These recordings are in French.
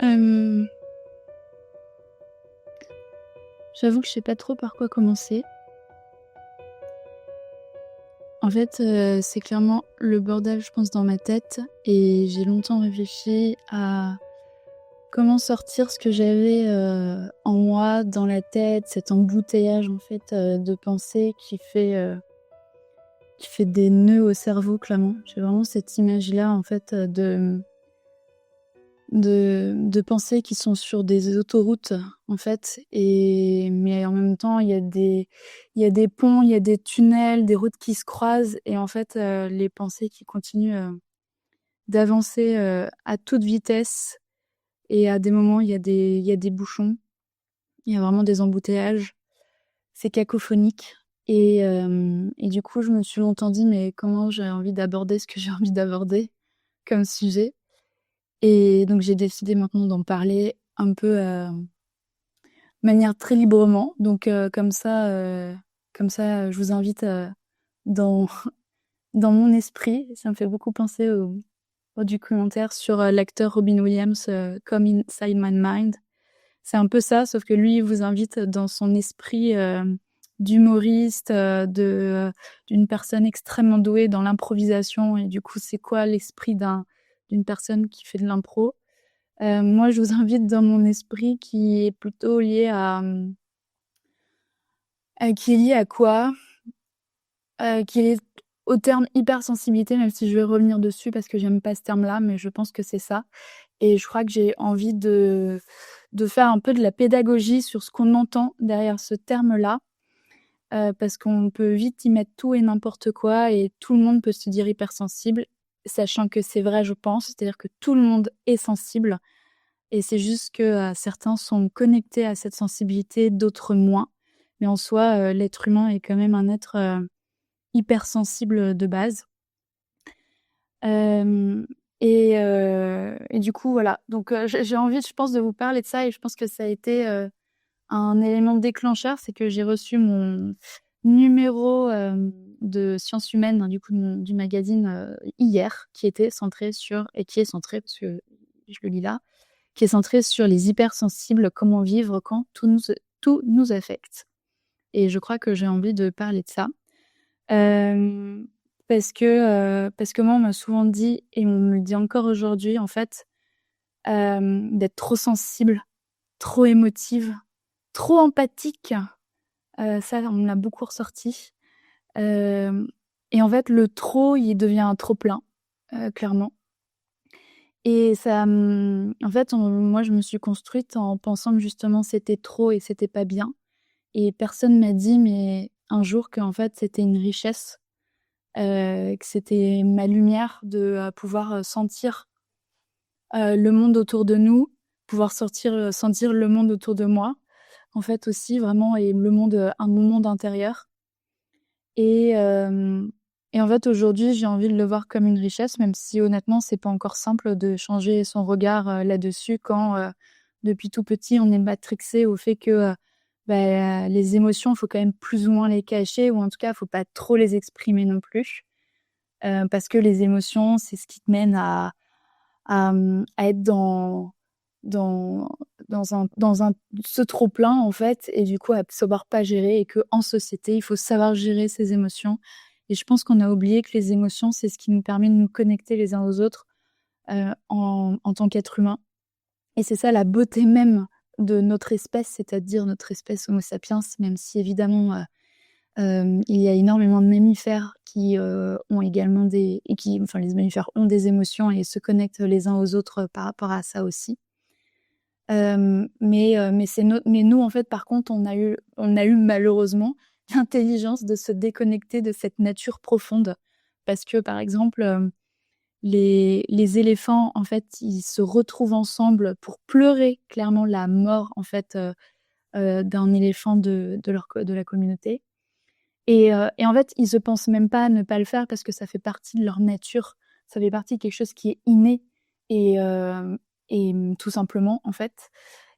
Hem, J'avoue que je sais pas trop par quoi commencer. En fait, c'est clairement le bordel, je pense, dans ma tête et j'ai longtemps réfléchi à comment sortir ce que j'avais, en moi, dans la tête, cet embouteillage, en fait, de pensées qui fait des nœuds au cerveau, clairement. J'ai vraiment cette image-là, en fait, de pensées qui sont sur des autoroutes, en fait, mais en même temps, il y a des ponts, il y a des tunnels, des routes qui se croisent et en fait, les pensées qui continuent, d'avancer, à toute vitesse et à des moments, il y a des bouchons, il y a vraiment des embouteillages. C'est cacophonique et du coup, je me suis longtemps dit: «Mais comment j'ai envie d'aborder ce que j'ai envie d'aborder comme sujet?» Et donc j'ai décidé maintenant d'en parler un peu, manière très librement, donc comme ça, je vous invite, dans dans mon esprit. Ça me fait beaucoup penser au documentaire sur, l'acteur Robin Williams, Come Inside My Mind. C'est un peu ça, sauf que lui, il vous invite dans son esprit, d'humoriste, d'une personne extrêmement douée dans l'improvisation et du coup, c'est quoi l'esprit d'une personne qui fait de l'impro? Moi, je vous invite dans mon esprit qui est plutôt lié qui est lié à quoi? Qui est au terme hypersensibilité, même si je vais revenir dessus parce que j'aime pas ce terme-là, mais je pense que c'est ça et je crois que j'ai envie de faire un peu de la pédagogie sur ce qu'on entend derrière ce terme-là, parce qu'on peut vite y mettre tout et n'importe quoi et tout le monde peut se dire hypersensible, sachant que c'est vrai, je pense. C'est-à-dire que tout le monde est sensible et c'est juste que, certains sont connectés à cette sensibilité, d'autres moins. Mais en soi, l'être humain est quand même un être, hypersensible, de base. Hem et du coup, voilà. Donc j'ai envie, je pense, de vous parler de ça et je pense que ça a été, un élément déclencheur. C'est que j'ai reçu mon numéro, de sciences humaines, hein, du coup, du magazine, hier, qui était centré sur et qui est centré parce que je le lis là, qui est centré sur les hypersensibles, comment vivre quand tout nous affecte et je crois que j'ai envie de parler de ça. Hem, parce que moi, on m'a souvent dit et on me le dit encore aujourd'hui, en fait, d'être trop sensible, trop émotive, trop empathique. Ça, on me l'a beaucoup ressorti. Hem et en fait, le trop, il devient un trop plein, clairement et ça, en fait, moi, je me suis construite en pensant que justement c'était trop et c'était pas bien et personne m'a dit, mais un jour, qu'en fait, c'était une richesse. Que c'était ma lumière de, pouvoir, sentir, le monde autour de nous, pouvoir sentir le monde autour de moi, en fait aussi vraiment et le monde, mon monde intérieur et hem et en fait aujourd'hui j'ai envie de le voir comme une richesse, même si honnêtement c'est pas encore simple de changer son regard, là-dessus quand, depuis tout petit on est matrixé au fait que, les émotions, il faut quand même plus ou moins les cacher ou en tout cas, il faut pas trop les exprimer non plus. Parce que les émotions, c'est ce qui te mène à être dans dans un ce trop plein, en fait et du coup, à savoir pas gérer et qu'en société, il faut savoir gérer ses émotions et je pense qu'on a oublié que les émotions, c'est ce qui nous permet de nous connecter les uns aux autres, en tant qu'être humain et c'est ça la beauté même de notre espèce, c'est-à-dire notre espèce Homo sapiens, même si évidemment, il y a énormément de mammifères qui, ont également les mammifères ont des émotions et se connectent les uns aux autres, par rapport à ça aussi. Mais nous, en fait, par contre, on a eu malheureusement l'intelligence de se déconnecter de cette nature profonde. Parce que, par exemple, les éléphants, en fait, ils se retrouvent ensemble pour pleurer clairement la mort, en fait, d'un éléphant de la communauté. Et en fait, ils se pensent même pas à ne pas le faire parce que ça fait partie de leur nature. Ça fait partie de quelque chose qui est inné et hem tout simplement, en fait.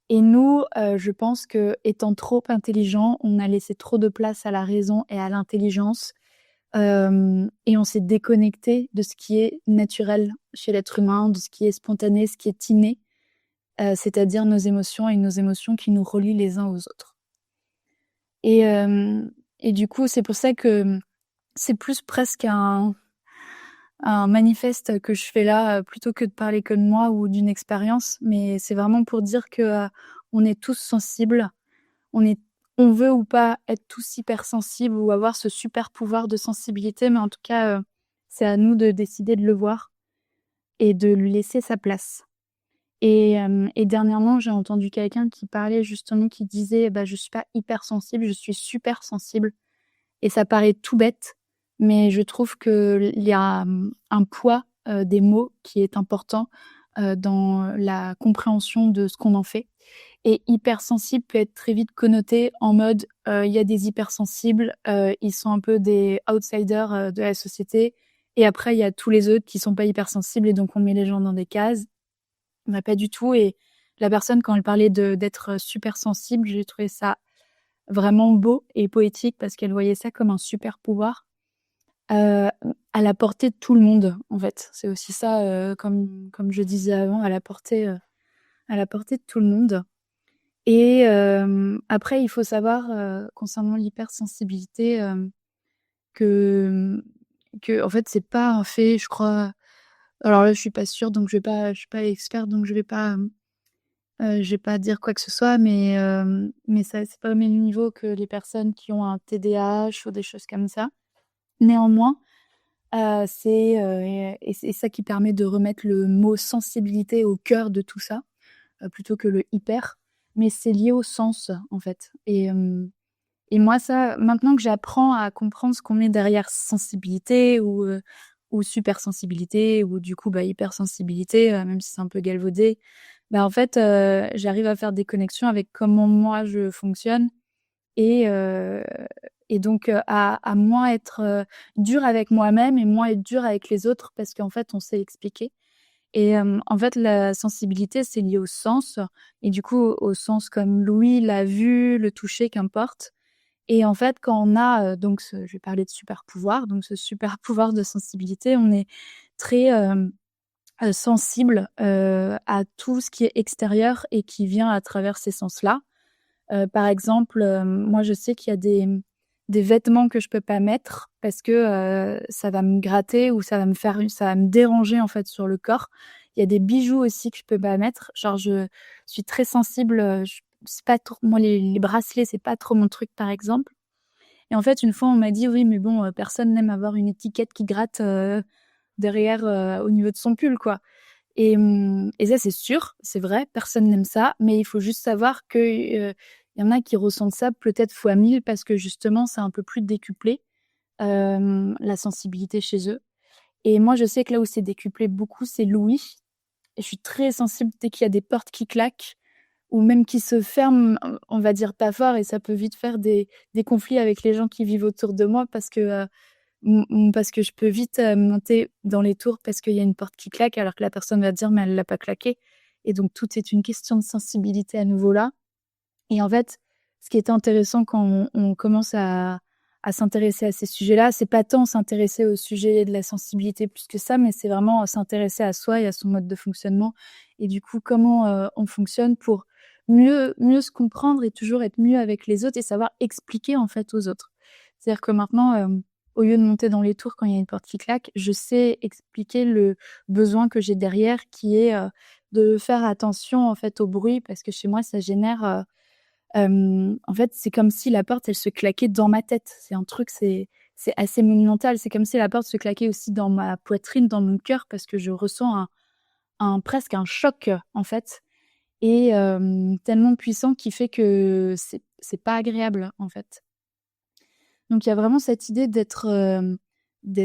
Et nous, je pense qu'étant trop intelligents, on a laissé trop de place à la raison et à l'intelligence, et on s'est déconnecté de ce qui est naturel chez l'être humain, de ce qui est spontané, ce qui est inné. c'est-à-dire nos émotions et nos émotions qui nous relient les uns aux autres. Et du coup, c'est pour ça que c'est plus presque un manifeste que je fais là, plutôt que de parler que de moi ou d'une expérience, mais c'est vraiment pour dire que, on est tous sensibles, on est on veut ou pas être tous hypersensibles ou avoir ce super pouvoir de sensibilité, mais en tout cas, c'est à nous de décider de le voir et de lui laisser sa place. Et dernièrement, j'ai entendu quelqu'un qui parlait justement, qui disait: «Bah, je suis pas hypersensible, je suis super sensible». Et ça paraît tout bête, mais je trouve qu'il y a, un poids, des mots qui est important, dans la compréhension de ce qu'on en fait. Et hypersensible peut être très vite connoté en mode, il y a des hypersensibles, ils sont un peu des outsiders, de la société, et après il y a tous les autres qui sont pas hypersensibles et donc on met les gens dans des cases. Bah, pas du tout. Et la personne, quand elle parlait d'être super sensible, j'ai trouvé ça vraiment beau et poétique parce qu'elle voyait ça comme un super pouvoir, à la portée de tout le monde, en fait. C'est aussi ça, comme je disais avant, à la portée de tout le monde. Et après il faut savoir, concernant l'hypersensibilité, que, en fait, c'est pas un fait, je crois. Alors là, je suis pas sûre, donc je suis pas experte, donc je vais pas dire quoi que ce soit, mais ça, c'est pas au même niveau que les personnes qui ont un TDAH ou des choses comme ça. Néanmoins, c'est ça qui permet de remettre le mot sensibilité au cœur de tout ça, plutôt que le hyper, mais c'est lié au sens, en fait. Et moi, ça, maintenant que j'apprends à comprendre ce qu'on met derrière sensibilité ou supersensibilité ou du coup, bah, hypersensibilité, même si c'est un peu galvaudé, bah, en fait, j'arrive à faire des connexions avec comment moi je fonctionne. Et heu et donc, à moins être, dure avec moi-même et moins être dure avec les autres parce qu'en fait, on sait expliquer. Et en fait, la sensibilité, c'est lié au sens et du coup, au sens comme l'ouïe, la vue, le toucher, qu'importe. Et en fait, quand on a, donc je vais parler de super pouvoir, donc ce super pouvoir de sensibilité, on est très, sensible, à tout ce qui est extérieur et qui vient à travers ces sens-là. Par exemple, moi, je sais qu'il y a des vêtements que je peux pas mettre parce que, ça va me gratter ou ça va me déranger, en fait, sur le corps. Il y a des bijoux aussi que je peux pas mettre. Genre, je suis très sensible, je c'est pas trop moi, les bracelets, c'est pas trop mon truc, par exemple. Et en fait, une fois, on m'a dit: «Oui, mais bon, personne n'aime avoir une étiquette qui gratte, derrière, au niveau de son pull, quoi». Et ça, c'est sûr, c'est vrai, personne n'aime ça, mais il faut juste savoir que, il y en a qui ressentent ça peut-être fois 1000 parce que justement, c'est un peu plus décuplé, la sensibilité chez eux. Et moi, je sais que là où c'est décuplé beaucoup, c'est l'ouïe, et je suis très sensible dès qu'il y a des portes qui claquent ou même qui se ferment, on va dire pas fort, et ça peut vite faire des conflits avec les gens qui vivent autour de moi parce que, parce que je peux vite, monter dans les tours parce qu'il y a une porte qui claque alors que la personne va dire: «Mais elle l'a pas claquée», et donc tout est une question de sensibilité à nouveau là. Et en fait, ce qui est intéressant quand on commence à s'intéresser à ces sujets-là, c'est pas tant s'intéresser au sujet de la sensibilité plus que ça, mais c'est vraiment s'intéresser à soi et à son mode de fonctionnement et du coup comment, on fonctionne pour mieux se comprendre et toujours être mieux avec les autres et savoir expliquer en fait aux autres. C'est-à-dire que maintenant, au lieu de monter dans les tours quand il y a une porte qui claque, je sais expliquer le besoin que j'ai derrière qui est, de faire attention en fait au bruit parce que chez moi ça génère, en fait, c'est comme si la porte, elle se claquait dans ma tête. C'est un truc, c'est assez monumental. C'est comme si la porte se claquait aussi dans ma poitrine, dans mon cœur, parce que je ressens presque un choc, en fait, et tellement puissant qui fait que c'est pas agréable, en fait. Donc il y a vraiment cette idée d'être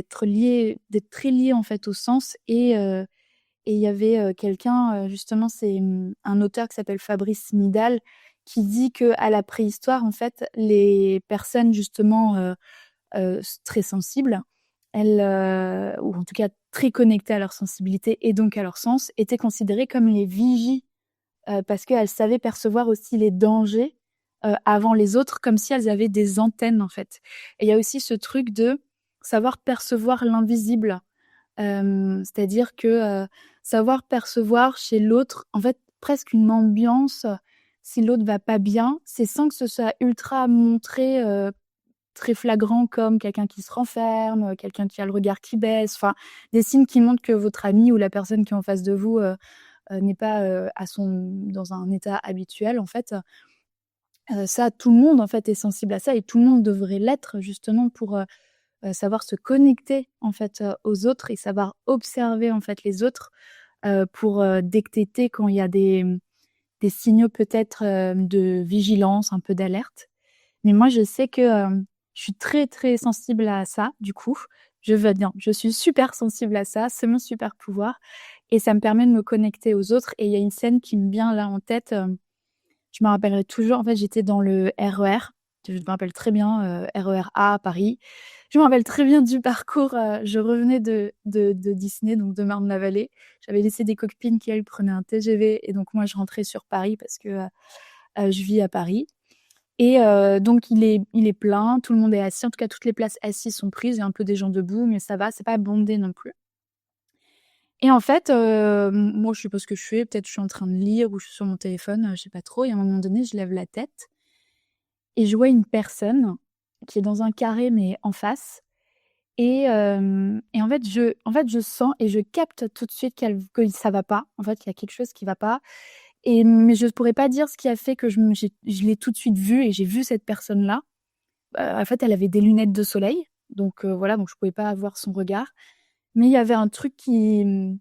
très lié, en fait, au sens. Et il y avait, quelqu'un, justement, c'est, un auteur qui s'appelle Fabrice Midal, qui dit qu'à la préhistoire, en fait, les personnes justement, très sensibles, elles, ou en tout cas très connectées à leur sensibilité et donc à leur sens, étaient considérées comme les vigies, parce qu'elles savaient percevoir aussi les dangers, avant les autres, comme si elles avaient des antennes, en fait. Et il y a aussi ce truc de savoir percevoir l'invisible. C'est-à-dire que, savoir percevoir chez l'autre, en fait, presque une ambiance, si l'autre va pas bien, c'est sans que ce soit ultra montré, très flagrant comme quelqu'un qui se renferme, quelqu'un qui a le regard qui baisse, enfin des signes qui montrent que votre ami ou la personne qui est en face de vous, n'est pas, dans un état habituel en fait. Ça, tout le monde en fait est sensible à ça et tout le monde devrait l'être justement pour, savoir se connecter en fait, aux autres et savoir observer en fait les autres, pour, détecter quand il y a des signaux peut-être, de vigilance, un peu d'alerte. Mais moi je sais que, je suis très, très sensible à ça du coup. Je veux dire, je suis super sensible à ça, c'est mon super pouvoir et ça me permet de me connecter aux autres et il y a une scène qui me vient là en tête, je me rappellerai toujours, en fait, j'étais dans le RER. Je me rappelle très bien, RER A à Paris. Je me rappelle très bien du parcours, je revenais de Disney, donc de Marne-la-Vallée. J'avais laissé des copines qui, elles, prenaient un TGV et donc moi, je rentrais sur Paris parce que, je vis à Paris et donc il est plein, tout le monde est assis. En tout cas, toutes les places assises sont prises. Il y a un peu des gens debout, mais ça va, c'est pas bondé non plus. Et en fait, moi, je sais pas ce que je fais, peut-être je suis en train de lire ou je suis sur mon téléphone, je sais pas trop et à un moment donné, je lève la tête et je vois une personne qui est dans un carré, mais en face et en fait, je sens et je capte tout de suite que ça va pas. En fait, il y a quelque chose qui va pas mais je pourrais pas dire ce qui a fait que je l'ai tout de suite vue et j'ai vu cette personne-là. En fait, elle avait des lunettes de soleil, donc voilà, donc je pouvais pas voir son regard, mais il y avait un truc qui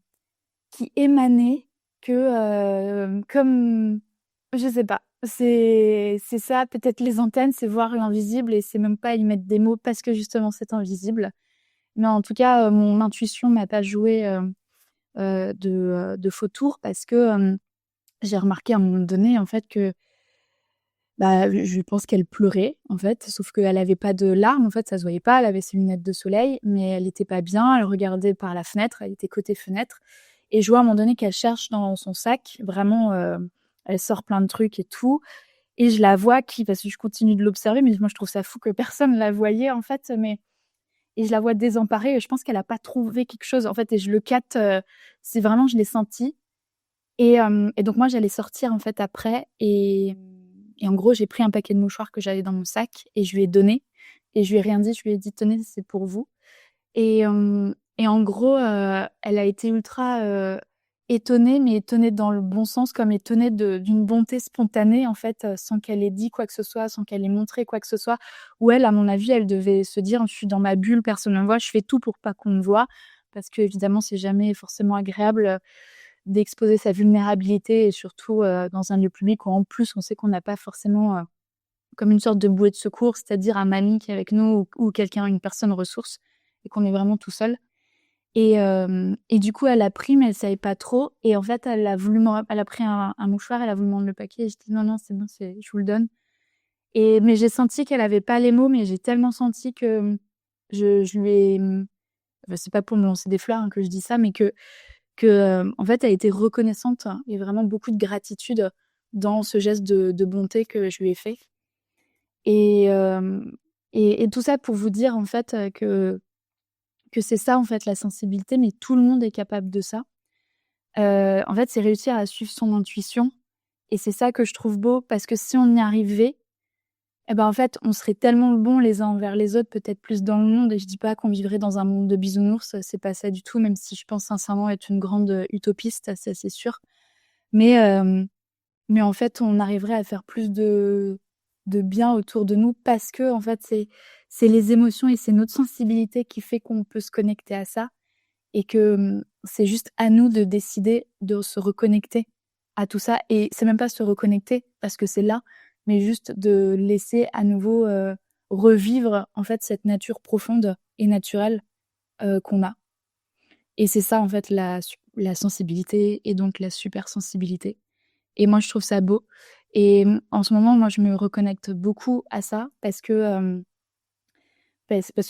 émanait que, comme je sais pas, c'est ça, peut-être les antennes, c'est voir l'invisible et c'est même pas y mettre des mots parce que justement c'est invisible. Mais en tout cas, mon intuition m'a pas joué, de faux tours parce que, j'ai remarqué à un moment donné en fait que, bah, je pense qu'elle pleurait en fait, sauf qu'elle avait pas de larmes en fait, ça se voyait pas, elle avait ses lunettes de soleil, mais elle était pas bien, elle regardait par la fenêtre, elle était côté fenêtre et je vois à un moment donné qu'elle cherche dans son sac, vraiment, elle sort plein de trucs et tout et je la vois qui parce que je continue de l'observer, mais moi je trouve ça fou que personne la voyait en fait, mais et je la vois désemparée et je pense qu'elle a pas trouvé quelque chose en fait et je le capte, c'est vraiment je l'ai senti et donc moi j'allais sortir en fait après et en gros j'ai pris un paquet de mouchoirs que j'avais dans mon sac et je lui ai donné et je lui ai rien dit, je lui ai dit: «Tenez, c'est pour vous». Et en gros, elle a été ultra, étonnée, mais étonnée dans le bon sens, comme étonnée d'une bonté spontanée, en fait, sans qu'elle ait dit quoi que ce soit, sans qu'elle ait montré quoi que ce soit. Où elle, à mon avis, elle devait se dire: «Je suis dans ma bulle, personne ne me voit, je fais tout pour pas qu'on me voit». Parce qu'évidemment, c'est jamais forcément agréable, d'exposer sa vulnérabilité et surtout, dans un lieu public où, en plus, on sait qu'on n'a pas forcément, comme une sorte de bouée de secours, c'est-à-dire un ami qui est avec nous ou quelqu'un, une personne ressource et qu'on est vraiment tout seul. Et du coup, elle a pris, mais elle savait pas trop et en fait, elle a pris un mouchoir, elle a voulu me rendre le paquet et j'ai dit: «Non, non, c'est bon, je vous le donne» mais j'ai senti qu'elle avait pas les mots, mais j'ai tellement senti que, je lui ai, bah, c'est pas pour me lancer des fleurs, hein, que je dis ça, mais en fait, elle était reconnaissante et vraiment beaucoup de gratitude dans ce geste de bonté que je lui ai fait et hem et tout ça pour vous dire, en fait, que c'est ça, en fait, la sensibilité, mais tout le monde est capable de ça. En fait, c'est réussir à suivre son intuition et c'est ça que je trouve beau parce que si on y arrivait et ben, en fait, on serait tellement bons les uns envers les autres, peut-être plus dans le monde et je dis pas qu'on vivrait dans un monde de bisounours, c'est pas ça du tout, même si je pense sincèrement être une grande, utopiste, ça c'est sûr. Mais en fait, on arriverait à faire plus de bien autour de nous parce qu'en fait, c'est les émotions et c'est notre sensibilité qui fait qu'on peut se connecter à ça et que, c'est juste à nous de décider de se reconnecter à tout ça et c'est même pas se reconnecter parce que c'est là, mais juste de laisser à nouveau, revivre en fait cette nature profonde et naturelle, qu'on a et c'est ça en fait la sensibilité et donc la supersensibilité et moi je trouve ça beau et en ce moment, moi je me reconnecte beaucoup à ça parce que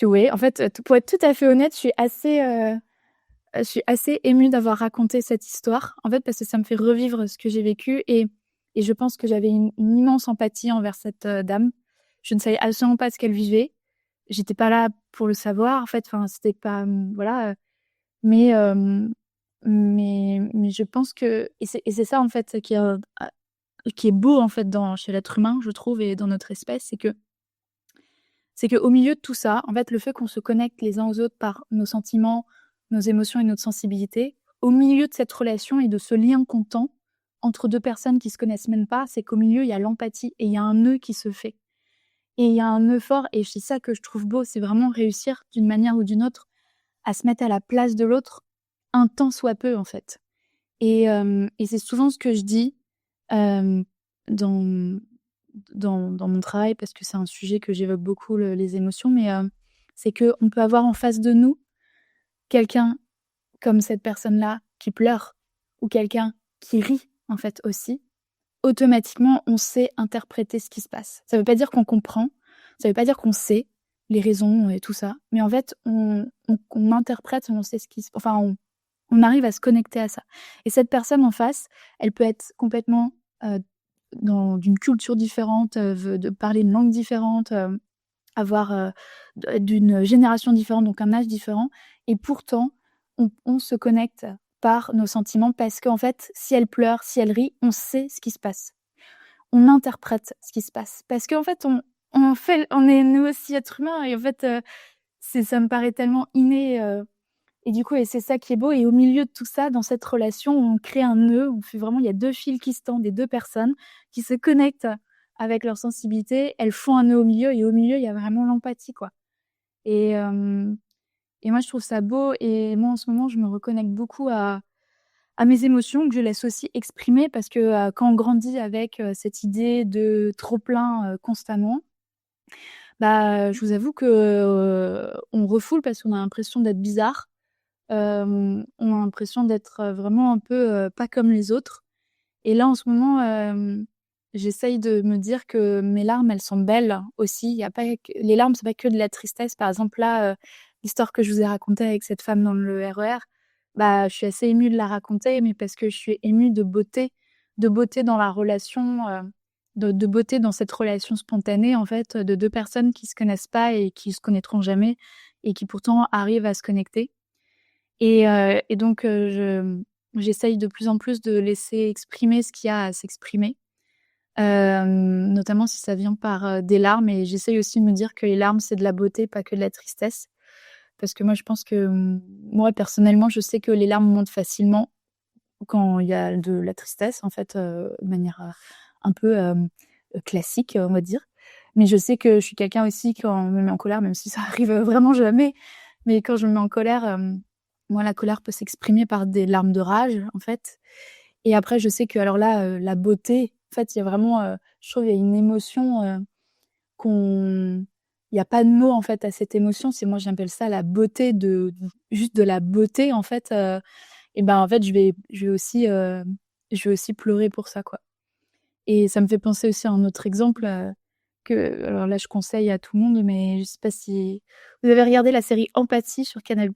ouais, en fait, pour être tout à fait honnête, je suis assez émue d'avoir raconté cette histoire, en fait, parce que ça me fait revivre ce que j'ai vécu et je pense que j'avais une immense empathie envers cette, dame. Je ne savais absolument pas ce qu'elle vivait. J'étais pas là pour le savoir, en fait, enfin, c'était pas, voilà, mais mais je pense que c'est ça, en fait, qui est beau, en fait, chez l'être humain, je trouve, et dans notre espèce, c'est qu'au milieu de tout ça, en fait, le fait qu'on se connecte les uns aux autres par nos sentiments, nos émotions et notre sensibilité, au milieu de cette relation et de ce lien qu'on tend entre 2 personnes qui se connaissent même pas, c'est qu'au milieu, il y a l'empathie et il y a un nœud qui se fait. Et il y a un nœud fort, et c'est ça que je trouve beau, c'est vraiment réussir d'une manière ou d'une autre à se mettre à la place de l'autre, un tant soit peu, en fait. Et c'est souvent ce que je dis, hem, dans dans mon travail, parce que c'est un sujet que j'évoque beaucoup, les émotions, mais c'est qu'on peut avoir en face de nous quelqu'un comme cette personne-là qui pleure, ou quelqu'un qui rit, en fait, aussi. Automatiquement, on sait interpréter ce qui se passe. Ça veut pas dire qu'on comprend, ça veut pas dire qu'on sait les raisons et tout ça, mais en fait, on interprète, on sait enfin, on arrive à se connecter à ça. Et cette personne en face, elle peut être complètement, heu, d'une culture différente, de parler une langue différente, avoir, d'une génération différente, donc un âge différent, et pourtant, on se connecte par nos sentiments, parce qu'en fait, si elle pleure, si elle rit, on sait ce qui se passe. On interprète ce qui se passe, parce qu'en fait, on est nous aussi êtres humains, et en fait, ça me paraît tellement inné, et du coup, c'est ça qui est beau, et au milieu de tout ça, dans cette relation, on crée un nœud, on fait vraiment, il y a 2 fils qui se tendent, des 2 personnes qui se connectent avec leur sensibilité, elles font un nœud au milieu, et au milieu, il y a vraiment l'empathie, quoi. Et hem et moi, je trouve ça beau, et moi, en ce moment, je me reconnecte beaucoup à mes émotions, que je laisse aussi exprimer, parce que, quand on grandit avec, cette idée de trop plein, constamment, bah, je vous avoue que, on refoule parce qu'on a l'impression d'être bizarre. On a l'impression d'être, vraiment un peu, pas comme les autres. Et là, en ce moment, j'essaye de me dire que mes larmes, elles sont belles aussi. Il y a pas que les larmes, c'est pas que de la tristesse. Par exemple, là, l'histoire que je vous ai racontée avec cette femme dans le RER, bah, je suis assez émue de la raconter, mais parce que je suis émue de beauté dans la relation, de beauté dans cette relation spontanée, en fait, de 2 personnes qui se connaissent pas et qui se connaîtront jamais, et qui pourtant arrivent à se connecter. Et donc j'essaye de plus en plus de laisser exprimer ce qu'il y a à s'exprimer, notamment si ça vient par, des larmes, et j'essaye aussi de me dire que les larmes, c'est de la beauté, pas que de la tristesse. Parce que moi, je pense que, moi, personnellement, je sais que les larmes montent facilement quand il y a de la tristesse, en fait, de manière, un peu, classique, on va dire. Mais je sais que je suis quelqu'un aussi, quand on me met en colère, même si ça arrive, vraiment jamais, mais quand je me mets en colère, moi, la colère peut s'exprimer par des larmes de rage, en fait. Et après, je sais que, alors là, la beauté, en fait, il y a vraiment, je trouve, il y a une émotion, qu'on il y a pas de mots, en fait, à cette émotion. C'est Moi, j'appelle ça la beauté, juste de la beauté, en fait, et ben, en fait, je vais aussi pleurer pour ça, quoi. Et ça me fait penser aussi à un autre exemple, alors là, je conseille à tout le monde, mais je sais pas si vous avez regardé la série Empathie sur Canal+,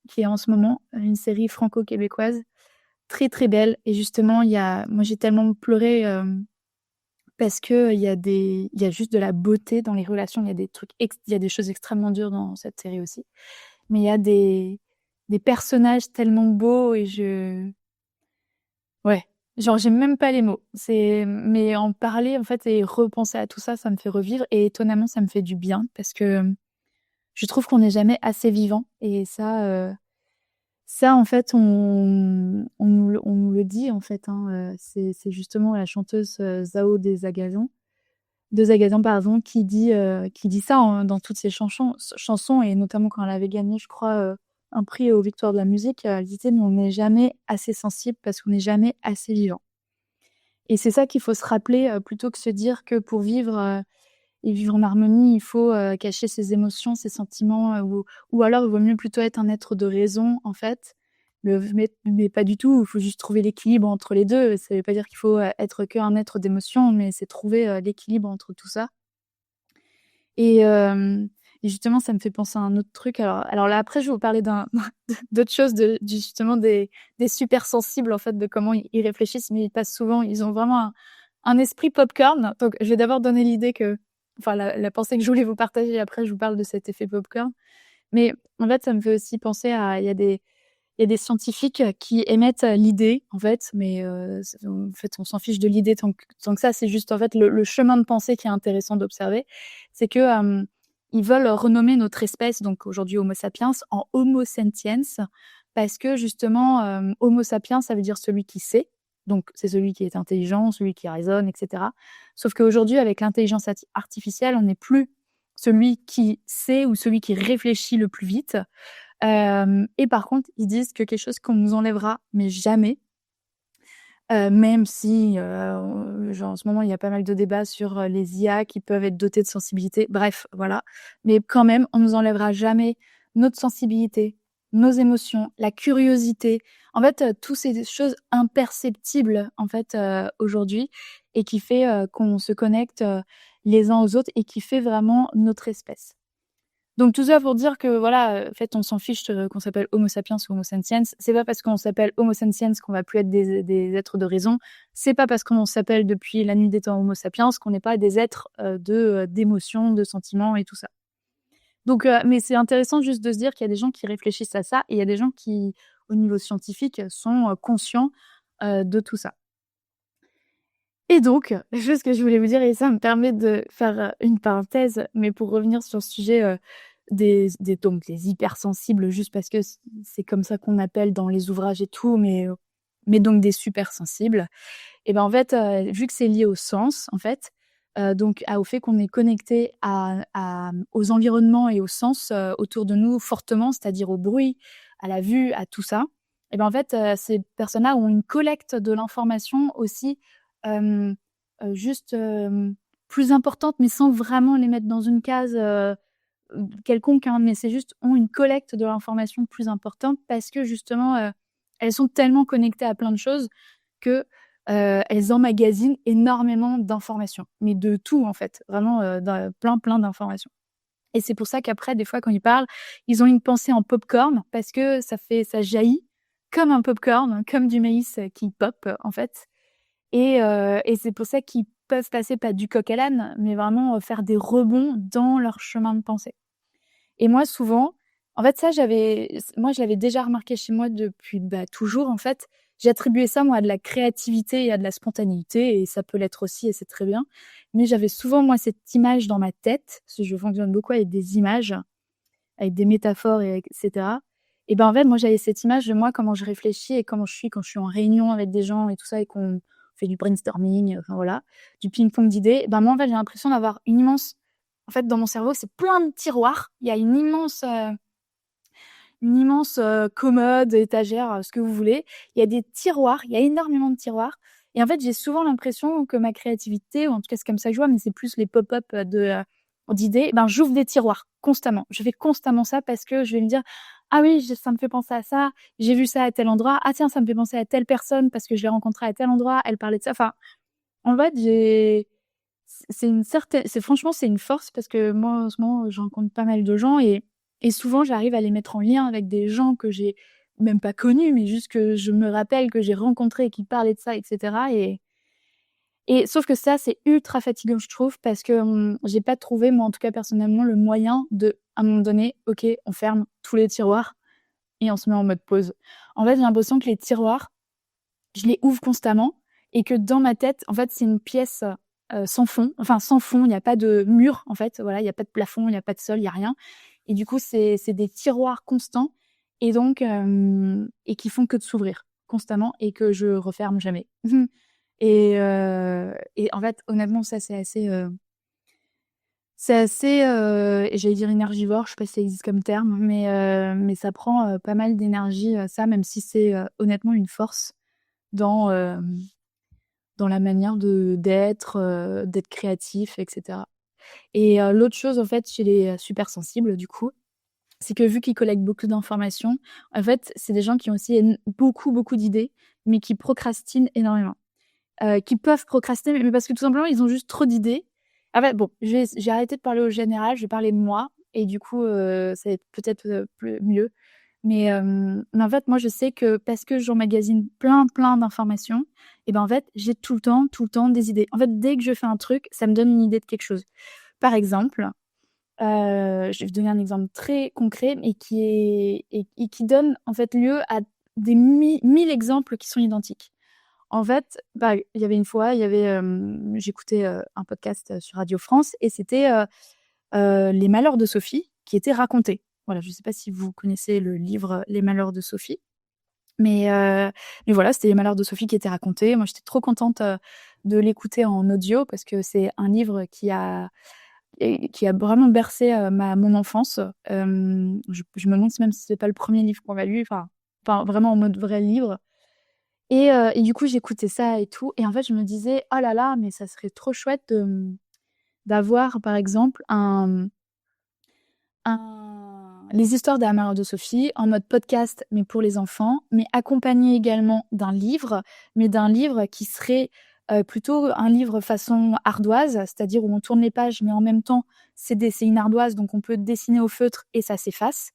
qui est en ce moment une série franco-québécoise, très, très belle. Et justement, moi, j'ai tellement pleuré, parce que il y a juste de la beauté dans les relations. Il y a des choses extrêmement dures dans cette série aussi, mais il y a des personnages tellement beaux, ouais, genre, j'ai même pas les mots. Mais en parler, en fait, et repenser à tout ça, ça me fait revivre, et étonnamment, ça me fait du bien, parce que, je trouve qu'on n'est jamais assez vivant, et ça, en fait, on nous le dit, en fait, hein, c'est justement la chanteuse, Zao de Zagazan, pardon, qui dit ça, dans toutes ses chansons, et notamment quand elle avait gagné, je crois, un prix aux Victoires de la musique, elle disait: «Mais on n'est jamais assez sensible parce qu'on n'est jamais assez vivant». Et c'est ça qu'il faut se rappeler, plutôt que se dire que pour vivre, et vivre en harmonie, il faut, cacher ses émotions, ses sentiments, ou alors il vaut mieux plutôt être un être de raison, en fait. Mais pas du tout, il faut juste trouver l'équilibre entre les 2. Ça veut pas dire qu'il faut, être qu'un être d'émotion, mais c'est trouver, l'équilibre entre tout ça. Et hem et justement, ça me fait penser à un autre truc. Alors là, après, je vais vous parler d'autres choses, justement des super sensibles, en fait, de comment ils réfléchissent, mais ils ont vraiment un esprit popcorn. Donc je vais d'abord donner l'idée la pensée que je voulais vous partager, après je vous parle de cet effet popcorn. Mais en fait, ça me fait aussi penser à il y a des scientifiques qui émettent l'idée, en fait, mais en fait, on s'en fiche de l'idée tant que ça. C'est juste, en fait, le chemin de pensée qui est intéressant d'observer. C'est que ils veulent renommer notre espèce, donc aujourd'hui Homo sapiens, en Homo sentiens, parce que justement, Homo sapiens, ça veut dire celui qui sait. Donc, c'est celui qui est intelligent, celui qui raisonne, etc. Sauf qu'aujourd'hui, avec l'intelligence artificielle, on n'est plus celui qui sait ou celui qui réfléchit le plus vite. Et par contre, ils disent que quelque chose qu'on nous enlèvera, mais jamais, même si, genre en ce moment, il y a pas mal de débats sur les IA qui peuvent être dotées de sensibilité. Bref, voilà. Mais quand même, on nous enlèvera jamais notre sensibilité, nos émotions, la curiosité. En fait, tous ces choses imperceptibles, en fait, aujourd'hui, et qui fait qu'on se connecte les uns aux autres et qui fait vraiment notre espèce. Donc tout ça pour dire que voilà, en fait, on s'en fiche qu'on s'appelle Homo sapiens ou Homo sentiens. C'est pas parce qu'on s'appelle Homo sentiens qu'on va plus être des êtres de raison. C'est pas parce qu'on s'appelle depuis la nuit des temps Homo sapiens qu'on n'est pas des êtres d'émotions, de sentiments et tout ça. Donc, mais c'est intéressant juste de se dire qu'il y a des gens qui réfléchissent à ça et il y a des gens qui, au niveau scientifique, sont conscients de tout ça. Et donc, la chose que je voulais vous dire, et ça me permet de faire une parenthèse, mais pour revenir sur le sujet donc les hypersensibles, juste parce que c'est comme ça qu'on appelle dans les ouvrages et tout, mais donc des supersensibles. Et ben en fait, vu que c'est lié au sens, en fait, donc au fait qu'on est connecté aux environnements et aux sens autour de nous fortement, c'est-à-dire au bruit, à la vue, à tout ça. Et ben en fait, ces personnes-là ont une collecte de l'information aussi euh, juste plus importante, mais sans vraiment les mettre dans une case quelconque, hein, mais c'est juste ont une collecte de l'information plus importante parce que justement, elles sont tellement connectées à plein de choses que elles emmagasinent énormément d'informations, mais de tout en fait, vraiment plein d'informations. Et c'est pour ça qu'après, des fois, quand ils parlent, ils ont une pensée en popcorn parce que ça jaillit comme un popcorn, comme du maïs qui pop en fait. Et c'est pour ça qu'ils peuvent passer pas du coq à l'âne, mais vraiment faire des rebonds dans leur chemin de pensée. Et moi, souvent, en fait, moi, je l'avais déjà remarqué chez moi depuis toujours, en fait. J'attribuais ça, moi, à de la créativité et à de la spontanéité, et ça peut l'être aussi, et c'est très bien. Mais j'avais souvent, moi, cette image dans ma tête, parce que je fonctionne beaucoup avec des images, avec des métaphores, etc. Et ben, en fait, moi, j'avais cette image de moi, comment je réfléchis et comment je suis quand je suis en réunion avec des gens et tout ça, et qu'on fait du brainstorming, enfin voilà, du ping-pong d'idées. Ben, moi, en fait, j'ai l'impression d'avoir une immense en fait, dans mon cerveau, c'est plein de tiroirs. Il y a une immense commode, étagère, ce que vous voulez. Il y a des tiroirs, il y a énormément de tiroirs. Et en fait, j'ai souvent l'impression que ma créativité, ou en tout cas c'est comme ça que je vois, mais c'est plus les pop-up d'idées, ben j'ouvre des tiroirs constamment. Je fais constamment ça parce que je vais me dire ah oui, ça me fait penser à ça, j'ai vu ça à tel endroit, ah tiens, ça me fait penser à telle personne parce que je l'ai rencontrée à tel endroit, elle parlait de ça. Enfin, en fait, franchement, c'est une force parce que moi, en ce moment, je rencontre pas mal de gens et souvent, j'arrive à les mettre en lien avec des gens que j'ai même pas connus, mais juste que je me rappelle que j'ai rencontrés et qui parlaient de ça, etc. Et sauf que ça, c'est ultra fatigant, je trouve, parce que j'ai pas trouvé, moi, en tout cas, personnellement, le moyen de, à un moment donné, ok, on ferme tous les tiroirs et on se met en mode pause. En fait, j'ai l'impression que les tiroirs, je les ouvre constamment et que dans ma tête, en fait, c'est une pièce sans fond. Enfin, sans fond, il n'y a pas de mur, en fait. Voilà, il n'y a pas de plafond, il n'y a pas de sol, il n'y a rien. Et du coup, c'est des tiroirs constants et donc, et qui font que de s'ouvrir constamment et que je referme jamais. Et en fait, honnêtement, ça, c'est assez, j'allais dire énergivore, je sais pas si ça existe comme terme, mais ça prend pas mal d'énergie, ça, même si c'est honnêtement une force dans, dans la manière d'être créatif, etc. Et l'autre chose, en fait, chez les supersensibles, du coup, c'est que vu qu'ils collectent beaucoup d'informations, en fait, c'est des gens qui ont aussi beaucoup d'idées, mais qui procrastinent énormément. Qui peuvent procrastiner, mais parce que tout simplement, ils ont juste trop d'idées. En fait, bon, j'ai arrêté de parler au général, je vais parler de moi, et du coup, ça va être peut-être mieux. Mais en fait, moi, je sais que parce que j'emmagasine plein d'informations, et ben en fait, j'ai tout le temps des idées. En fait, dès que je fais un truc, ça me donne une idée de quelque chose. Par exemple, Je vais vous donner un exemple très concret, mais qui donne en fait lieu à des 1000 exemples qui sont identiques. En fait, il y avait une fois, j'écoutais un podcast sur Radio France et c'était Les Malheurs de Sophie qui étaient racontés. Voilà, je ne sais pas si vous connaissez le livre Les Malheurs de Sophie, mais voilà, c'était Les Malheurs de Sophie qui étaient racontés. Moi, j'étais trop contente de l'écouter en audio parce que c'est un livre qui a vraiment bercé mon enfance. Je me demande même si c'est pas le premier livre qu'on a lu, enfin vraiment en mode vrai livre. Et du coup, j'écoutais ça et tout. Et en fait, je me disais, oh là là, mais ça serait trop chouette d'avoir, par exemple, les histoires des Malheurs de Sophie en mode podcast, mais pour les enfants, mais accompagné également d'un livre, mais d'un livre qui serait plutôt un livre façon ardoise, c'est-à-dire où on tourne les pages, mais en même temps, c'est une ardoise, donc on peut dessiner au feutre et ça s'efface.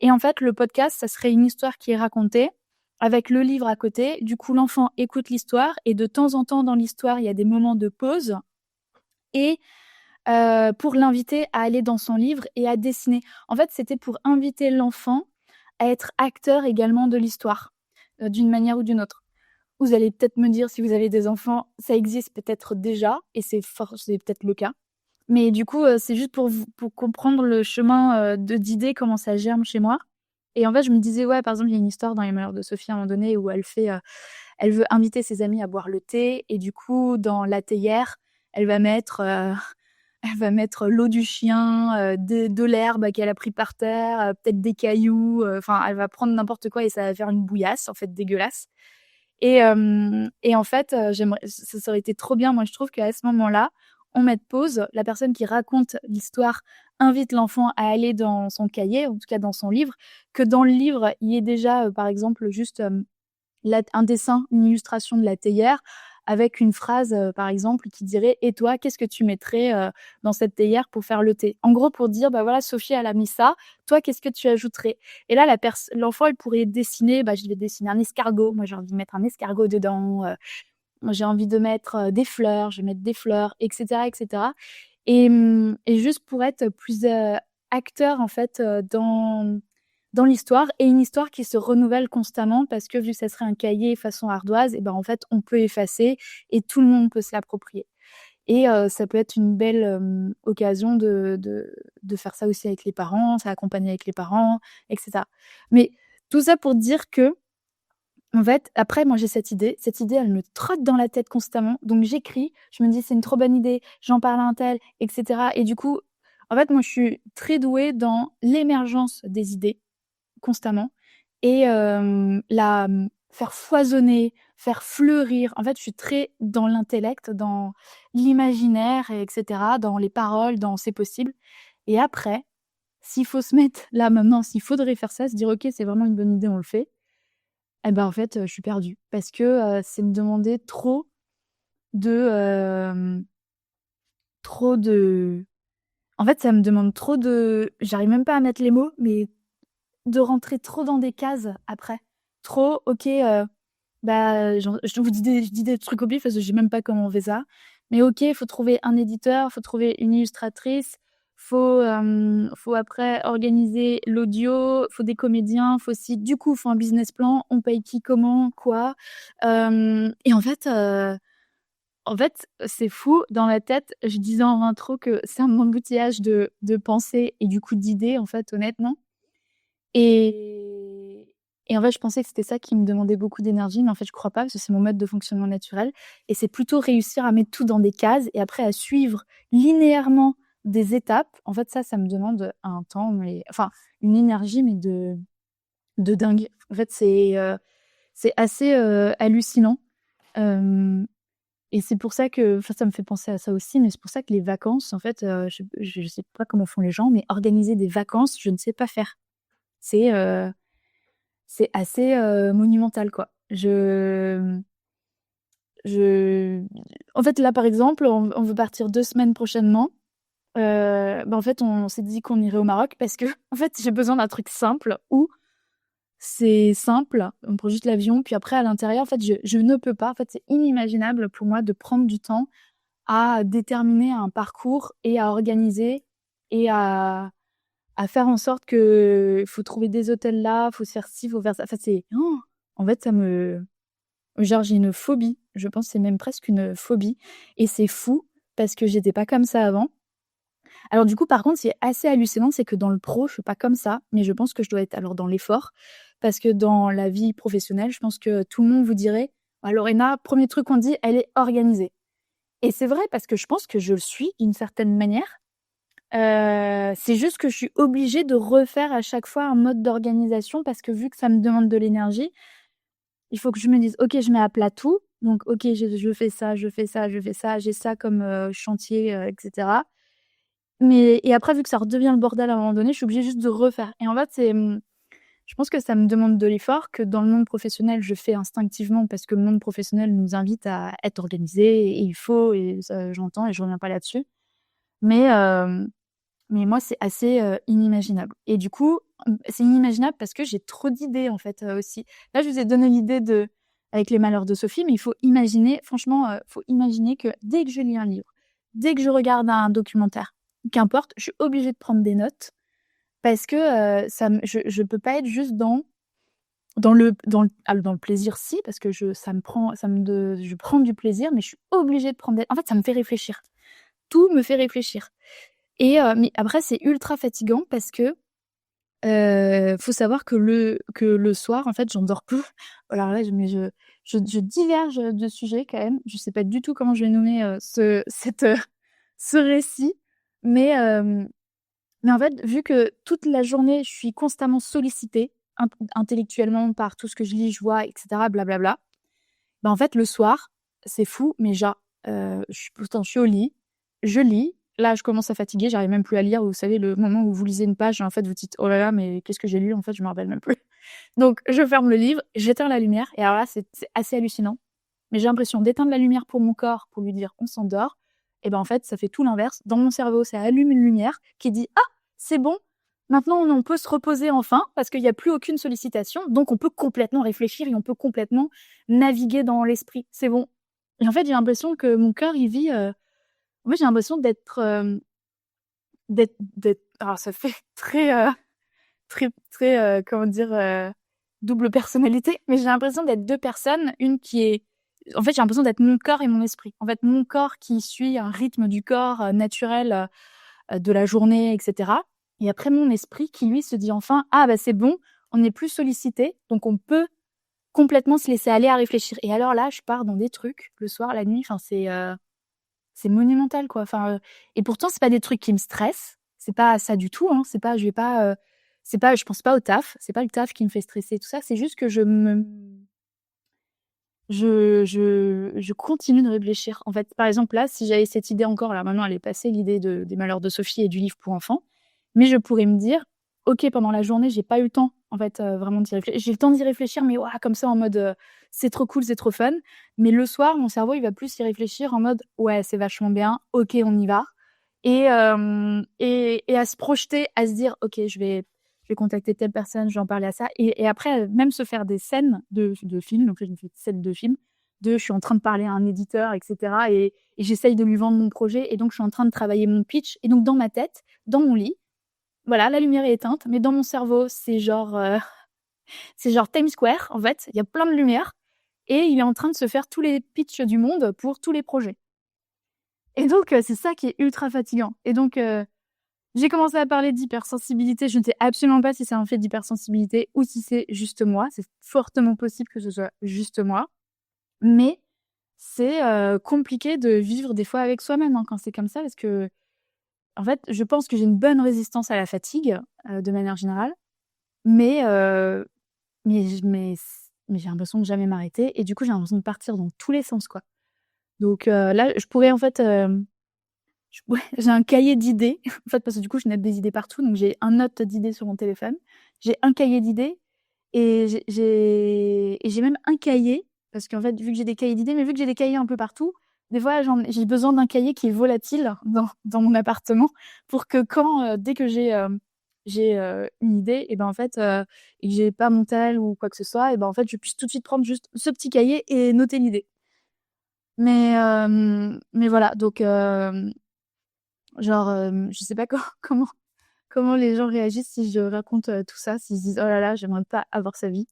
Et en fait, le podcast, ça serait une histoire qui est racontée avec le livre à côté. Du coup, l'enfant écoute l'histoire et de temps en temps dans l'histoire, il y a des moments de pause et pour l'inviter à aller dans son livre et à dessiner. En fait, c'était pour inviter l'enfant à être acteur également de l'histoire, d'une manière ou d'une autre. Vous allez peut-être me dire, si vous avez des enfants, ça existe peut-être déjà, et c'est peut-être le cas. Mais du coup, c'est juste pour comprendre le chemin d'idées, comment ça germe chez moi. Et en fait, je me disais, ouais, par exemple, il y a une histoire dans Les Malheurs de Sophie à un moment donné où elle veut inviter ses amis à boire le thé, et du coup, dans la théière, elle va mettre l'eau du chien, de l'herbe qu'elle a pris par terre, peut-être des cailloux, enfin, elle va prendre n'importe quoi et ça va faire une bouillasse, en fait, dégueulasse. Et en fait, ça aurait été trop bien, moi, je trouve qu'à ce moment-là, on mette pause, la personne qui raconte l'histoire invite l'enfant à aller dans son cahier, en tout cas dans son livre, que dans le livre, il y ait déjà, par exemple, juste un dessin, une illustration de la théière avec une phrase, par exemple, qui dirait: «Et toi, qu'est-ce que tu mettrais dans cette théière pour faire le thé?» En gros, pour dire: «Bah voilà, Sophie, elle a mis ça. Toi, qu'est-ce que tu ajouterais?» Et là, l'enfant, il pourrait dessiner, je vais dessiner un escargot. Moi, j'ai envie de mettre un escargot dedans. Moi, j'ai envie de mettre des fleurs. Je vais mettre des fleurs, etc., etc. Et juste pour être plus acteur, en fait, dans l'histoire, et une histoire qui se renouvelle constamment parce que vu que ça serait un cahier façon ardoise, et ben en fait on peut effacer et tout le monde peut se l'approprier. Et ça peut être une belle occasion de faire ça aussi avec les parents, ça accompagner avec les parents, etc. Mais tout ça pour dire que, en fait, après moi j'ai cette idée elle me trotte dans la tête constamment, donc j'écris, je me dis: «C'est une trop bonne idée, j'en parle à un tel», etc. Et du coup, en fait, moi je suis très douée dans l'émergence des idées constamment, et faire foisonner, faire fleurir. En fait, je suis très dans l'intellect, dans l'imaginaire, et etc., dans les paroles, dans «c'est possible». Et après, s'il faut se mettre là maintenant, s'il faudrait faire ça, se dire: «OK, c'est vraiment une bonne idée, on le fait», et ben, en fait, je suis perdue parce que, c'est me demander de, hem, trop de en fait, ça me demande trop j'arrive même pas à mettre les mots, mais de rentrer trop dans des cases après. Trop, OK, genre, je dis des trucs au pif parce que je sais même pas comment on fait ça. Mais OK, il faut trouver un éditeur, faut trouver une illustratrice, faut après organiser l'audio, faut des comédiens, faut aussi du coup, faut un business plan, on paye qui, comment, quoi. Et en fait, c'est fou dans la tête. Je disais en intro que c'est un embouteillage de pensées et du coup d'idées, en fait, honnêtement. Et et en fait, je pensais que c'était ça qui me demandait beaucoup d'énergie, mais en fait, je crois pas parce que c'est mon mode de fonctionnement naturel, et c'est plutôt réussir à mettre tout dans des cases et après à suivre linéairement des étapes. En fait, ça me demande un temps, mais enfin, une énergie, mais de dingue. En fait, c'est assez, hallucinant, hem et c'est pour ça que enfin, ça me fait penser à ça aussi, mais c'est pour ça que les vacances, en fait, je sais pas comment font les gens, mais organiser des vacances, je ne sais pas faire. C'est, heu c'est assez, monumental, quoi. Je En fait, là, par exemple, on veut partir 2 semaines prochainement. En fait, on s'est dit qu'on irait au Maroc parce que en fait, j'ai besoin d'un truc simple où c'est simple, on prend juste l'avion, puis après à l'intérieur, en fait, je ne peux pas. En fait, c'est inimaginable pour moi de prendre du temps à déterminer un parcours et à organiser et à faire en sorte que faut trouver des hôtels là, faut se faire ci, faut faire ça. Enfin, en fait, genre, j'ai une phobie. Je pense que c'est même presque une phobie. Et c'est fou parce que j'étais pas comme ça avant. Alors, du coup, par contre, ce qui est assez hallucinant, c'est que dans le pro, je suis pas comme ça. Mais je pense que je dois être alors dans l'effort. Parce que dans la vie professionnelle, je pense que tout le monde vous dirait, ah, Lorena, premier truc qu'on dit, elle est organisée. Et c'est vrai parce que je pense que je le suis d'une certaine manière. C'est juste que je suis obligée de refaire à chaque fois un mode d'organisation parce que vu que ça me demande de l'énergie, il faut que je me dise: «OK, je mets à plat tout, donc OK, je fais ça, je fais ça, je fais ça, j'ai ça comme, chantier, et cetera». Mais et après vu que ça redevient le bordel à un moment donné, je suis obligée juste de refaire et en fait, je pense que ça me demande de l'effort que dans le monde professionnel, je fais instinctivement parce que le monde professionnel nous invite à être organisés et il faut et ça j'entends et je reviens pas là-dessus. Mais mais moi, c'est assez, inimaginable et du coup, c'est inimaginable parce que j'ai trop d'idées, en fait, aussi. Là, je vous ai donné l'idée de avec Les Malheurs de Sophie, mais il faut imaginer franchement, faut imaginer que dès que je lis un livre, dès que je regarde un documentaire, qu'importe, je suis obligée de prendre des notes parce que, ça me je peux pas être juste dans le plaisir si, parce que je prends du plaisir, mais je suis obligée de prendre des en fait, ça me fait réfléchir. Tout me fait réfléchir et mais après c'est ultra fatigant parce que, faut savoir que le soir, en fait, j'en dors plus. Alors là, je diverge de sujet quand même. Je sais pas du tout comment je vais nommer, ce récit, mais en fait, vu que toute la journée, je suis constamment sollicitée intellectuellement par tout ce que je lis, je vois et cetera, blablabla. Bah, en fait, le soir, c'est fou, mais genre, je suis au lit, je lis, là, je commence à fatiguer, j'arrive même plus à lire. Vous savez, le moment où vous lisez une page et en fait, vous dites: «Oh là là, mais qu'est-ce que j'ai lu?» En fait, je me rappelle même plus. Donc je ferme le livre, j'éteins la lumière et alors là, c'est assez hallucinant. Mais j'ai l'impression d'éteindre la lumière pour mon corps, pour lui dire: «On s'endort» et ben, en fait, ça fait tout l'inverse. Dans mon cerveau, ça allume une lumière qui dit: «Ah, c'est bon, maintenant on peut se reposer enfin parce qu'il y a plus aucune sollicitation, donc on peut complètement réfléchir et on peut complètement naviguer dans l'esprit. C'est bon». Et en fait, j'ai l'impression que mon cœur, il vit, en fait, j'ai l'impression d'être alors ça fait très, très, comment dire? Double personnalité, mais j'ai l'impression d'être 2 personnes, une qui est en fait, j'ai l'impression d'être mon corps et mon esprit. En fait, mon corps qui suit un rythme du corps, naturel, de la journée et cetera et après mon esprit qui lui se dit enfin: «Ah bah, c'est bon, on n'est plus sollicité, donc on peut complètement se laisser aller à réfléchir» et alors là, je pars dans des trucs le soir, la nuit, enfin c'est monumental quoi, enfin, et pourtant c'est pas des trucs qui me stressent, c'est pas ça du tout, hein, c'est pas je vais pas, c'est pas je pense pas au taf, c'est pas le taf qui me fait stresser tout ça, c'est juste que je continue de réfléchir. En fait, par exemple, là, si j'avais cette idée encore, là, maintenant elle est passée l'idée des Malheurs de Sophie et du livre pour enfants, mais je pourrais me dire: «OK, pendant la journée, j'ai pas eu le temps, en fait, vraiment d'y réfléchir. J'ai le temps d'y réfléchir, mais waouh, comme ça en mode, c'est trop cool, c'est trop fun». Mais le soir, mon cerveau, il va plus y réfléchir en mode: «Ouais, c'est vachement bien, OK, on y va» et à se projeter, à se dire: «OK, je vais contacter telle personne, je vais en parler à ça» et après, même se faire des scènes de films, donc là, je me fais des scènes de films, je suis en train de parler à un éditeur et cetera et j'essaye de lui vendre mon projet et donc je suis en train de travailler mon pitch et donc dans ma tête, dans mon lit, voilà, la lumière est éteinte, mais dans mon cerveau, c'est genre Times Square, en fait, il y a plein de lumière et il est en train de se faire tous les pitchs du monde pour tous les projets et donc c'est ça qui est ultra fatigant et donc j'ai commencé à parler d'hypersensibilité. Je ne sais absolument pas si c'est un fait d'hypersensibilité ou si c'est juste moi. C'est fortement possible que ce soit juste moi. Mais c'est, compliqué de vivre des fois avec soi-même, hein, quand c'est comme ça parce que en fait, je pense que j'ai une bonne résistance à la fatigue, de manière générale. Mais, mais j'ai l'impression de jamais m'arrêter et du coup, j'ai l'impression de partir dans tous les sens, quoi. Donc, là, je pourrais en fait, ouais, j'ai un cahier d'idées, en fait, parce que du coup, je note des idées partout, donc j'ai un note d'idées sur mon téléphone. J'ai un cahier d'idées et j'ai même un cahier parce qu'en fait, vu que j'ai des cahiers d'idées, mais vu que j'ai des cahiers un peu partout, des fois, j'ai besoin d'un cahier qui est volatile dans mon appartement pour que dès que une idée et ben, en fait, et que j'ai pas mon tel ou quoi que ce soit et ben, en fait, je puisse tout de suite prendre juste ce petit cahier et noter l'idée. Mais voilà, donc Genre, je sais pas comment les gens réagissent si je raconte, tout ça, s'ils se disent: «Oh là là, j'aimerais pas avoir sa vie».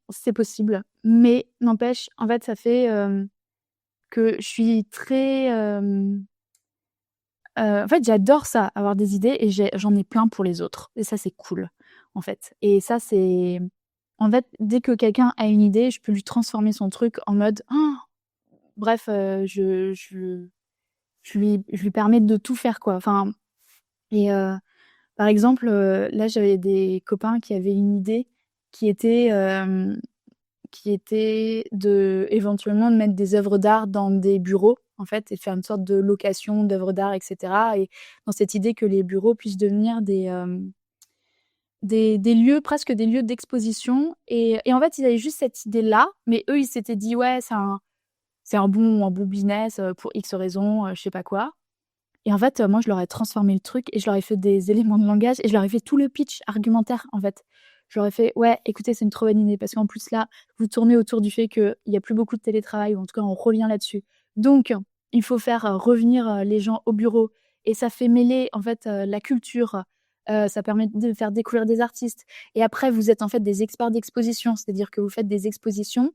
C'est possible, mais n'empêche, en fait, ça fait, que je suis très, en fait, j'adore ça, avoir des idées et j'en ai plein pour les autres et ça, c'est cool, en fait et ça, c'est en fait, dès que quelqu'un a une idée, je peux lui transformer son truc en mode: «Han!» Bref, je lui permets de tout faire, quoi. Enfin et par exemple, là, j'avais des copains qui avaient une idée qui était, éventuellement de mettre des œuvres d'art dans des bureaux, en fait, et de faire une sorte de location d'œuvres d'art et cetera et dans cette idée que les bureaux puissent devenir des lieux, presque des lieux d'exposition et en fait, ils avaient juste cette idée-là, mais eux, ils s'étaient dit: «Ouais, c'est un bon business, pour X raisons, je sais pas quoi». Et en fait, moi, je leur ai transformé le truc et je leur ai fait des éléments de langage et je leur ai fait tout le pitch argumentaire, en fait. Je leur ai fait: «Ouais, écoutez, c'est une trop bonne idée parce qu'en plus là, vous tournez autour du fait qu'il y a plus beaucoup de télétravail ou en tout cas, on revient là-dessus. Donc il faut faire, revenir, les gens au bureau et ça fait mêler, en fait, la culture, ça permet de faire découvrir des artistes et après vous êtes, en fait, des experts d'exposition, c'est-à-dire que vous faites des expositions,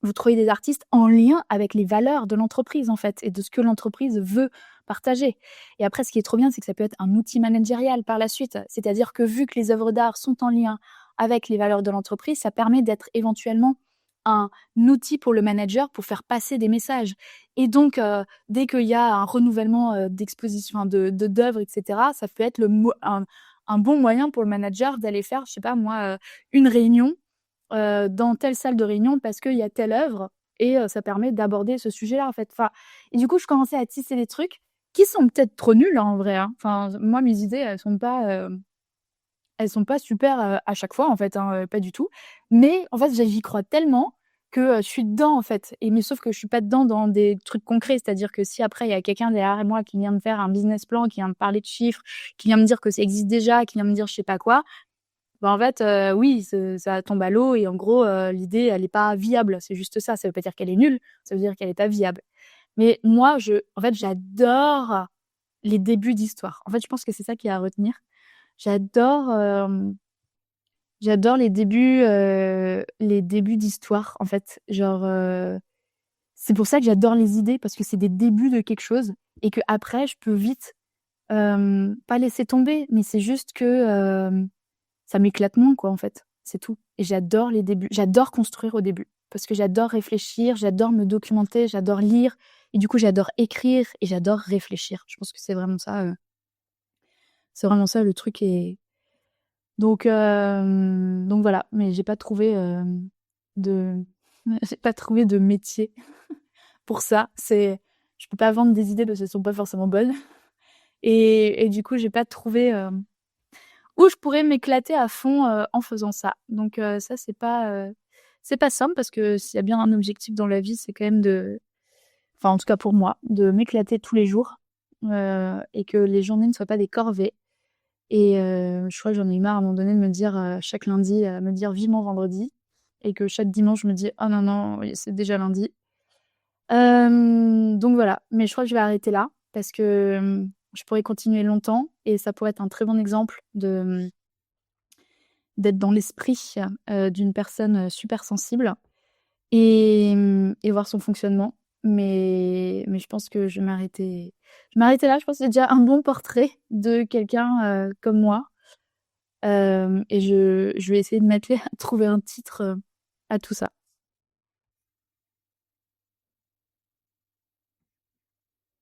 vous trouvez des artistes en lien avec les valeurs de l'entreprise, en fait et de ce que l'entreprise veut partager et après ce qui est trop bien, c'est que ça peut être un outil managérial par la suite. C'est-à-dire que vu que les œuvres d'art sont en lien avec les valeurs de l'entreprise, ça permet d'être éventuellement un outil pour le manager pour faire passer des messages et donc dès qu'il y a un renouvellement, d'exposition, d'œuvres et cetera, ça peut être un bon moyen pour le manager d'aller faire, je sais pas moi, une réunion dans telle salle de réunion parce qu'il y a telle œuvre et ça permet d'aborder ce sujet-là, en fait. Enfin et du coup, je commençais à tisser des trucs qui sont peut-être trop nuls, hein, en vrai, hein. Enfin, moi, mes idées, elles sont pas super, à chaque fois, en fait, hein, pas du tout. Mais en fait, j'y crois tellement que, je suis dedans, en fait et mais sauf que je suis pas dedans dans des trucs concrets. C'est-à-dire que si après il y a quelqu'un derrière moi qui vient me faire un business plan, qui vient me parler de chiffres, qui vient me dire que ça existe déjà, qui vient me dire je sais pas quoi, bah, en fait, oui, ça tombe à l'eau et en gros, l'idée, elle est pas viable. C'est juste ça. Ça veut pas dire qu'elle est nulle, ça veut dire qu'elle est pas viable. Mais moi, en fait, j'adore les débuts d'histoire. En fait, je pense que c'est ça qu'il y a à retenir. J'adore, j'adore les débuts d'histoire, en fait. Genre, c'est pour ça que j'adore les idées parce que c'est des débuts de quelque chose et qu'après je peux vite, pas laisser tomber, mais c'est juste que, ça m'éclate moins, quoi, en fait. C'est tout et j'adore les débuts. J'adore construire au début parce que j'adore réfléchir, j'adore me documenter, j'adore lire et du coup, j'adore écrire et j'adore réfléchir. Je pense que c'est vraiment ça le truc et donc voilà, mais j'ai pas trouvé, de j'ai pas trouvé de métier pour ça. Je peux pas vendre des idées parce qu'elles sont pas forcément bonnes et du coup, j'ai pas trouvé, où je pourrais m'éclater à fond, en faisant ça. Donc ça, c'est pas simple parce que s'il y a bien un objectif dans la vie, c'est quand même enfin, en tout cas pour moi, de m'éclater tous les jours, et que les journées ne soient pas des corvées et je crois que j'en ai eu marre à un moment donné de me dire, chaque lundi, me dire: «Vivement vendredi» et que chaque dimanche, je me dis: «Oh non, non, oui, c'est déjà lundi». Donc voilà, mais je crois que je vais arrêter là parce que, je pourrais continuer longtemps et ça pourrait être un très bon exemple d'être dans l'esprit, d'une personne, super sensible et voir son fonctionnement. Mais je pense que je vais m'arrêter là. Je pense que c'est déjà un bon portrait de quelqu'un, comme moi. Et je vais essayer de m'atteler à trouver un titre, à tout ça.